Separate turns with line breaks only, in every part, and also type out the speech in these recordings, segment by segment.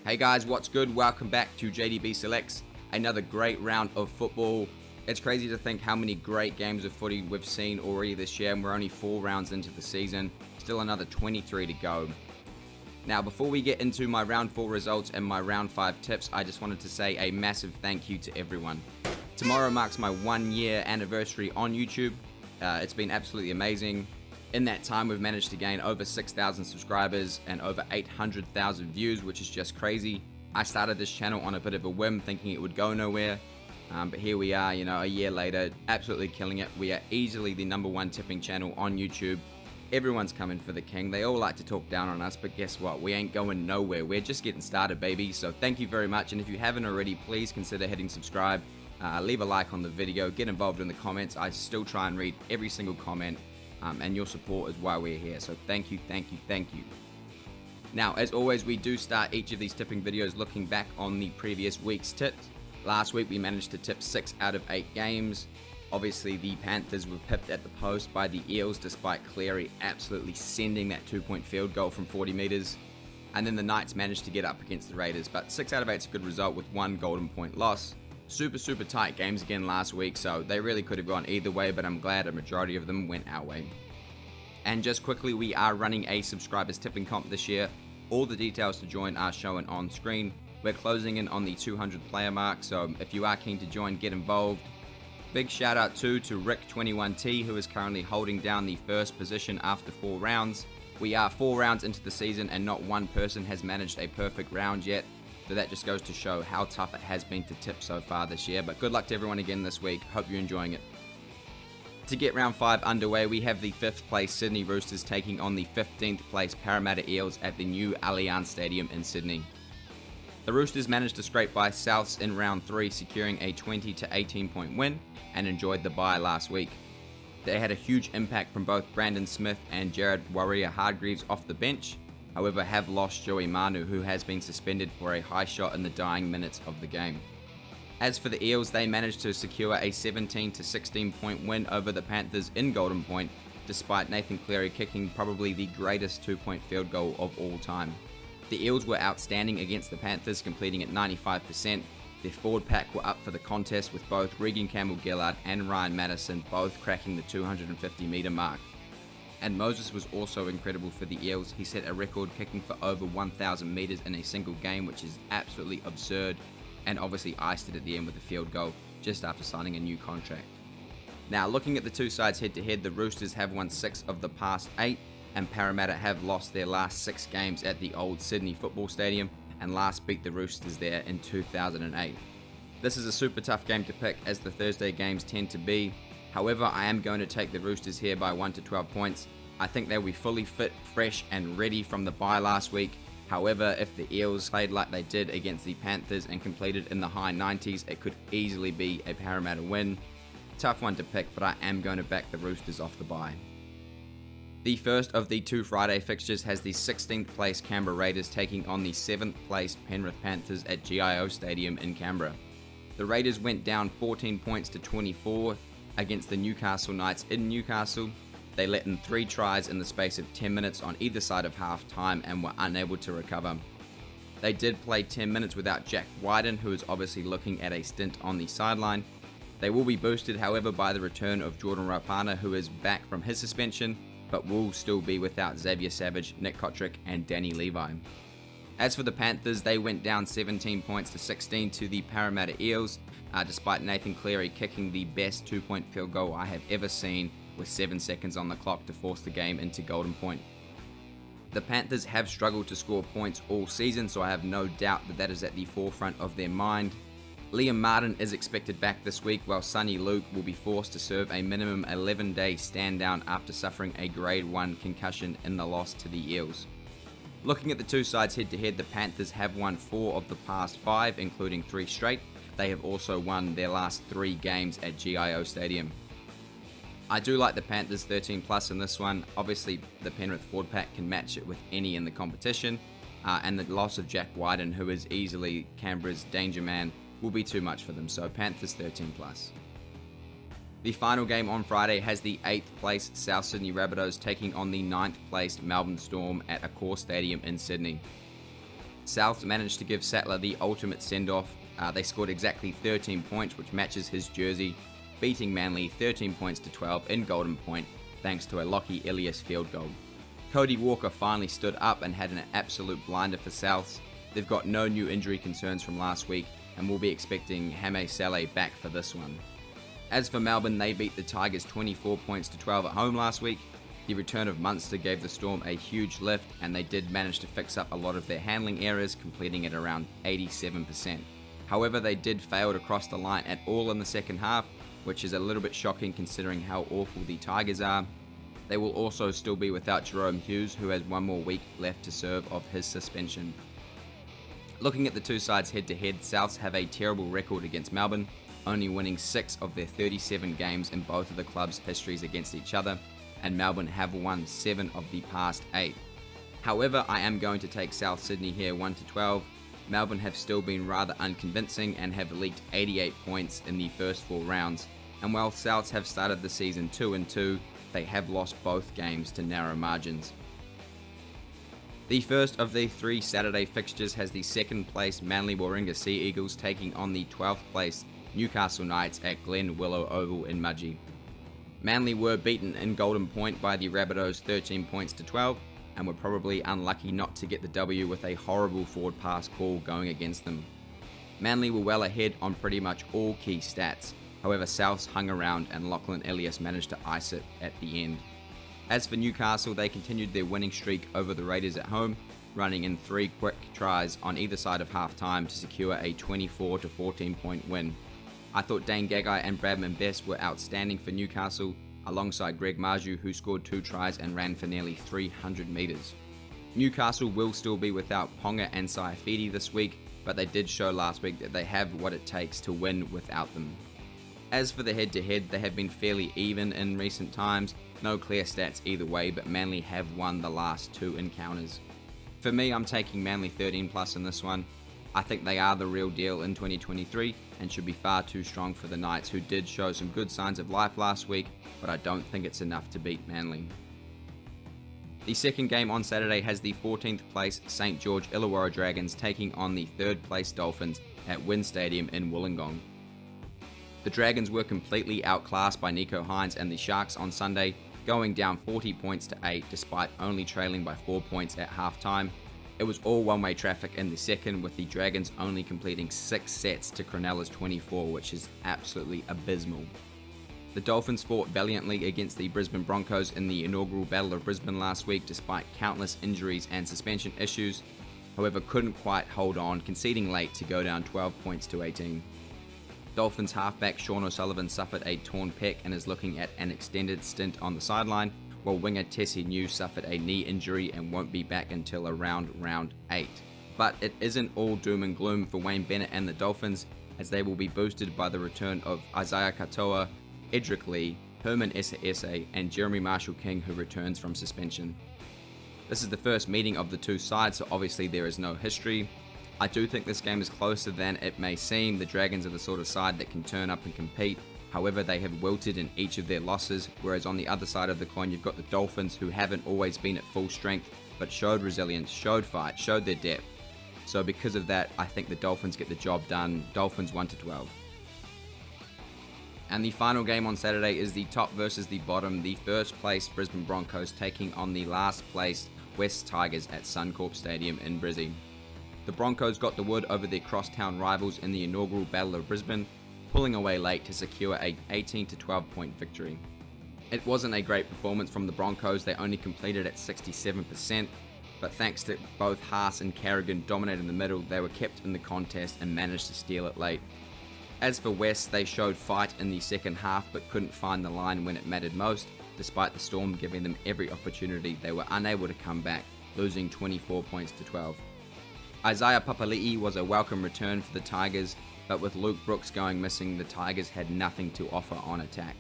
Hey guys, what's good? Welcome back to JDB Selects. Another great round of football. It's crazy to think how many great games of footy we've seen already this year, and we're only 4 rounds into the season. Still another 23 to go. Now, before we get into my round 4 results and my round 5 tips, I just wanted to say a massive thank you to everyone. Tomorrow marks my 1-year anniversary on YouTube. It's been absolutely amazing. In that time, we've managed to gain over 6,000 subscribers and over 800,000 views, which is just crazy. I started this channel on a bit of a whim, thinking it would go nowhere. But here we are, a year later, absolutely killing it. We are easily the #1 tipping channel on YouTube. Everyone's coming for the king. They all like to talk down on us, but guess what? We ain't going nowhere. We're just getting started, baby. So thank you very much. And if you haven't already, please consider hitting subscribe. Leave a like on the video. Get involved in the comments. I still try and read every single comment. And your support is why we're here. So thank you, thank you, thank you. Now, as always, we do start each of these tipping videos looking back on the previous week's tips. Last week, we managed to tip 6 out of 8 games. Obviously, the Panthers were pipped at the post by the Eels, despite Cleary absolutely sending that 2-point field goal from 40 metres. And then the Knights managed to get up against the Raiders, but 6 out of 8 is a good result with 1 golden point loss. Super tight games again last week, so they really could have gone either way, but I'm glad a majority of them went our way. And just quickly, we are running a subscribers tipping comp this year. All the details to join are shown on screen. We're closing in on the 200 player mark, so if you are keen to join, get involved. Big shout out to Rick21T, who is currently holding down the first position after 4 rounds. We are 4 rounds into the season and not one person has managed a perfect round yet. So that just goes to show how tough it has been to tip so far this year. But good luck to everyone again this week. Hope you're enjoying it. To get round 5 underway, we have the 5th place Sydney Roosters taking on the 15th place Parramatta Eels at the new Allianz Stadium in Sydney. The Roosters managed to scrape by Souths in round 3, securing a 20 to 18 point win and enjoyed the bye last week. They had a huge impact from both Brandon Smith and Jared Waerea-Hargreaves off the bench. However, have lost Joey Manu, who has been suspended for a high shot in the dying minutes of the game. As for the Eels, they managed to secure a 17 to 16 point win over the Panthers in Golden Point, despite Nathan Cleary kicking probably the greatest 2-point field goal of all time. The Eels were outstanding against the Panthers, completing at 95%. Their forward pack were up for the contest, with both Regan Campbell-Gillard and Ryan Madison both cracking the 250 metre mark. And Moses was also incredible for the Eels. He set a record kicking for over 1,000 metres in a single game, which is absolutely absurd, and obviously iced it at the end with a field goal just after signing a new contract. Now, looking at the two sides head to head, the Roosters have won 6 of the past 8, and Parramatta have lost their last 6 games at the old Sydney Football Stadium and last beat the Roosters there in 2008. This is a super tough game to pick, as the Thursday games tend to be. However, I am going to take the Roosters here by 1 to 12 points. I think they'll be fully fit, fresh and ready from the bye last week. However, if the Eels played like they did against the Panthers and completed in the high 90s, it could easily be a Parramatta win. Tough one to pick, but I am going to back the Roosters off the bye. The first of the 2 Friday fixtures has the 16th place Canberra Raiders taking on the 7th place Penrith Panthers at GIO Stadium in Canberra. The Raiders went down 14 points to 24 against the Newcastle Knights in Newcastle. They let in 3 tries in the space of 10 minutes on either side of half time and were unable to recover. They did play 10 minutes without Jack Wyden, who is obviously looking at a stint on the sideline. They will be boosted, however, by the return of Jordan Rapana, who is back from his suspension, but will still be without Xavier Savage, Nick Kotrick and Danny Levi. As for the Panthers, they went down 17 points to 16 to the Parramatta Eels, despite Nathan Cleary kicking the best 2-point field goal I have ever seen with 7 seconds on the clock to force the game into Golden Point. The Panthers have struggled to score points all season, so I have no doubt that is at the forefront of their mind. Liam Martin is expected back this week, while Sonny Luke will be forced to serve a minimum 11-day stand down after suffering a grade 1 concussion in the loss to the Eels. Looking at the two sides head to head, the Panthers have won 4 of the past 5, including 3 straight. They have also won their last 3 games at GIO Stadium. I do like the Panthers 13 plus in this one. Obviously, the Penrith forward pack can match it with any in the competition, and the loss of Jack Wyden, who is easily Canberra's danger man, will be too much for them, so Panthers 13 plus. The final game on Friday has the 8th place South Sydney Rabbitohs taking on the 9th placed Melbourne Storm at Accor Stadium in Sydney. South managed to give Sattler the ultimate send-off. They scored exactly 13 points, which matches his jersey, beating Manly 13 points to 12 in Golden Point thanks to a Lockie Ilias field goal. Cody Walker finally stood up and had an absolute blinder for Souths. They've got no new injury concerns from last week and will be expecting Hame Saleh back for this one. As for Melbourne, they beat the Tigers 24 points to 12 at home last week. The return of Munster gave the Storm a huge lift, and they did manage to fix up a lot of their handling errors, completing at around 87%. However, they did fail to cross the line at all in the second half, which is a little bit shocking considering how awful the Tigers are. They will also still be without Jerome Hughes, who has one more week left to serve of his suspension. Looking at the two sides head-to-head, Souths have a terrible record against Melbourne, only winning 6 of their 37 games in both of the clubs' histories against each other, and Melbourne have won 7 of the past 8. However, I am going to take South Sydney here 1-12. Melbourne have still been rather unconvincing and have leaked 88 points in the first 4 rounds, and while Souths have started the season 2-2, they have lost both games to narrow margins. The first of the 3 Saturday fixtures has the second place Manly Warringah Sea Eagles taking on the 12th place Newcastle Knights at Glen Willow Oval in Mudgee. Manly were beaten in Golden Point by the Rabbitohs 13 points to 12 and were probably unlucky not to get the W with a horrible forward pass call going against them. Manly were well ahead on pretty much all key stats, however Souths hung around and Lachlan Ilias managed to ice it at the end. As for Newcastle, they continued their winning streak over the Raiders at home, running in 3 quick tries on either side of half-time to secure a 24 to 14 point win. I thought Dane Gagai and Bradman Best were outstanding for Newcastle, alongside Greg Marju, who scored 2 tries and ran for nearly 300 metres. Newcastle will still be without Ponga and Saifidi this week, but they did show last week that they have what it takes to win without them. As for the head-to-head, they have been fairly even in recent times, no clear stats either way, but Manly have won the last 2 encounters. For me, I'm taking Manly 13 plus in this one. I think they are the real deal in 2023 and should be far too strong for the Knights, who did show some good signs of life last week, but I don't think it's enough to beat Manly. The second game on Saturday has the 14th place St George Illawarra Dragons taking on the 3rd place Dolphins at Wynn Stadium in Wollongong. The Dragons were completely outclassed by Nico Hines and the Sharks on Sunday, going down 40 points to 8 despite only trailing by 4 points at half-time. It was all one-way traffic in the second, with the Dragons only completing 6 sets to Cronulla's 24, which is absolutely abysmal. The Dolphins fought valiantly against the Brisbane Broncos in the inaugural Battle of Brisbane last week despite countless injuries and suspension issues, however couldn't quite hold on, conceding late to go down 12 points to 18. Dolphins halfback Sean O'Sullivan suffered a torn pec and is looking at an extended stint on the sideline, while winger Tessie New suffered a knee injury and won't be back until around round 8. But it isn't all doom and gloom for Wayne Bennett and the Dolphins, as they will be boosted by the return of Isaiah Katoa, Edric Lee, Herman Esa and Jeremy Marshall-King, who returns from suspension. This is the first meeting of the two sides, so obviously there is no history. I do think this game is closer than it may seem. The Dragons are the sort of side that can turn up and compete. However, they have wilted in each of their losses, whereas on the other side of the coin you've got the Dolphins, who haven't always been at full strength, but showed resilience, showed fight, showed their depth. So because of that, I think the Dolphins get the job done. Dolphins 1-12. And the final game on Saturday is the top versus the bottom, the first place Brisbane Broncos taking on the last place West Tigers at Suncorp Stadium in Brisbane. The Broncos got the wood over their crosstown rivals in the inaugural Battle of Brisbane, pulling away late to secure a 18-12 point victory. It wasn't a great performance from the Broncos, they only completed at 67%, but thanks to both Haas and Carrigan dominating the middle, they were kept in the contest and managed to steal it late. As for West, they showed fight in the second half but couldn't find the line when it mattered most. Despite the Storm giving them every opportunity, they were unable to come back, losing 24 points to 12. Isaiah Papali'i was a welcome return for the Tigers, but with Luke Brooks going missing, the Tigers had nothing to offer on attack.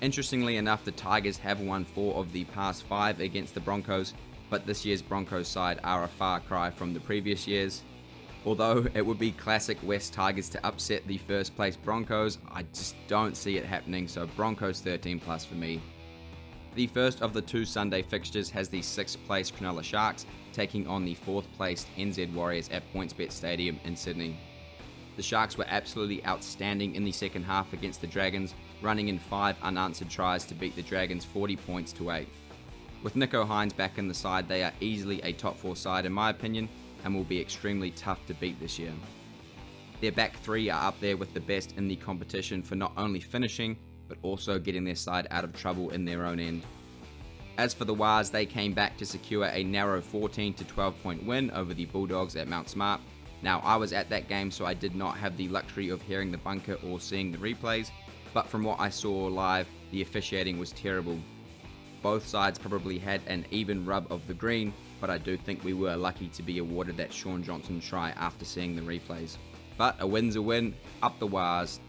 Interestingly enough, the Tigers have won 4 of the past 5 against the Broncos, but this year's Broncos side are a far cry from the previous years. Although it would be classic West Tigers to upset the first place Broncos, I just don't see it happening, so Broncos 13 plus for me. The first of the 2 Sunday fixtures has the 6th place Cronulla Sharks taking on the 4th placed NZ Warriors at PointsBet Stadium in Sydney. The Sharks were absolutely outstanding in the second half against the Dragons, running in 5 unanswered tries to beat the Dragons 40 points to 8. With Nicho Hynes back in the side, they are easily a top 4 side in my opinion, and will be extremely tough to beat this year. Their back 3 are up there with the best in the competition for not only finishing, but also getting their side out of trouble in their own end. As for the Wars, they came back to secure a narrow 14 to 12 point win over the Bulldogs at Mount Smart. Now, I was at that game, so I did not have the luxury of hearing the bunker or seeing the replays, but from what I saw live, the officiating was terrible. Both sides probably had an even rub of the green, but I do think we were lucky to be awarded that Shaun Johnson try after seeing the replays. But a win's a win, up the Wars.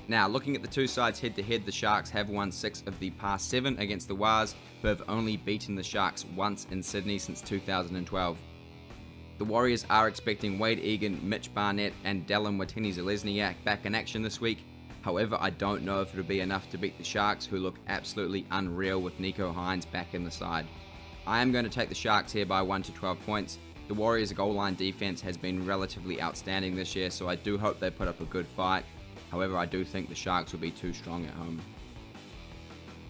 Now, looking at the 2 sides head to head, the Sharks have won 6 of the past 7 against the Wars, who have only beaten the Sharks once in Sydney since 2012. The Warriors are expecting Wade Egan, Mitch Barnett and Dallin Watene-Zelezniak back in action this week. However, I don't know if it'll be enough to beat the Sharks, who look absolutely unreal with Nicho Hynes back in the side. I am going to take the Sharks here by 1 to 12 points. The Warriors' goal line defense has been relatively outstanding this year, so I do hope they put up a good fight. However, I do think the Sharks will be too strong at home.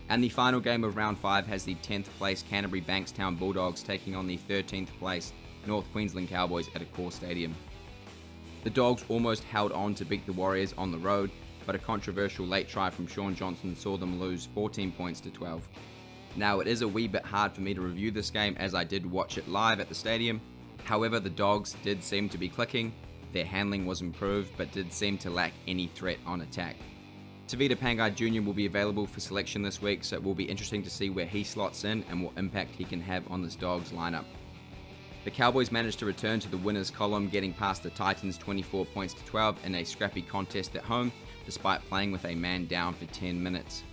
And the final game of round 5 has the 10th place Canterbury Bankstown Bulldogs taking on the 13th place North Queensland Cowboys at Accor Stadium. The Dogs almost held on to beat the Warriors on the road, but a controversial late try from Shaun Johnson saw them lose 14 points to 12. Now, it is a wee bit hard for me to review this game as I did watch it live at the stadium. However, the Dogs did seem to be clicking. Their handling was improved, but did seem to lack any threat on attack. Tavita Pangai Jr. will be available for selection this week, so it will be interesting to see where he slots in and what impact he can have on this Dogs lineup. The Cowboys managed to return to the winners column, getting past the Titans 24 points to 12 in a scrappy contest at home, despite playing with a man down for 10 minutes.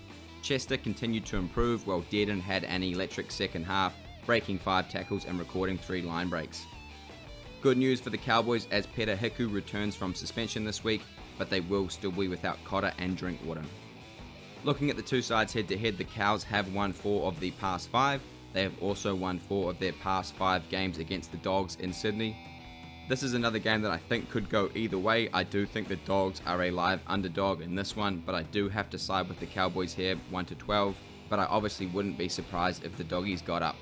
Chester continued to improve, while Dearden had an electric second half, breaking 5 tackles and recording 3 line breaks. Good news for the Cowboys as Peta Hiku returns from suspension this week, but they will still be without Cotter and Drinkwater. Looking at the 2 sides head to head, the Cows have won 4 of the past 5. They have also won 4 of their past 5 games against the Dogs in Sydney. This is another game that I think could go either way. I do think the Dogs are a live underdog in this one, but I do have to side with the Cowboys here 1 to 12, but I obviously wouldn't be surprised if the Doggies got up.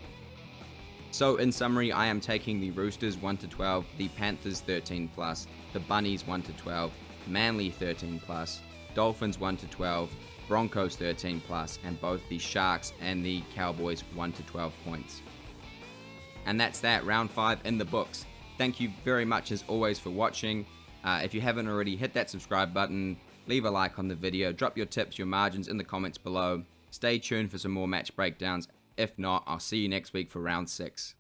So in summary, I am taking the Roosters 1 to 12, the Panthers 13 plus, the Bunnies 1 to 12, Manly 13 plus, Dolphins 1 to 12, Broncos 13 plus, and both the Sharks and the Cowboys 1 to 12 points. And that's that, round 5 in the books. Thank you very much as always for watching. If you haven't already, hit that subscribe button, leave a like on the video, drop your tips, your margins in the comments below. Stay tuned for some more match breakdowns. If not, I'll see you next week for round 6.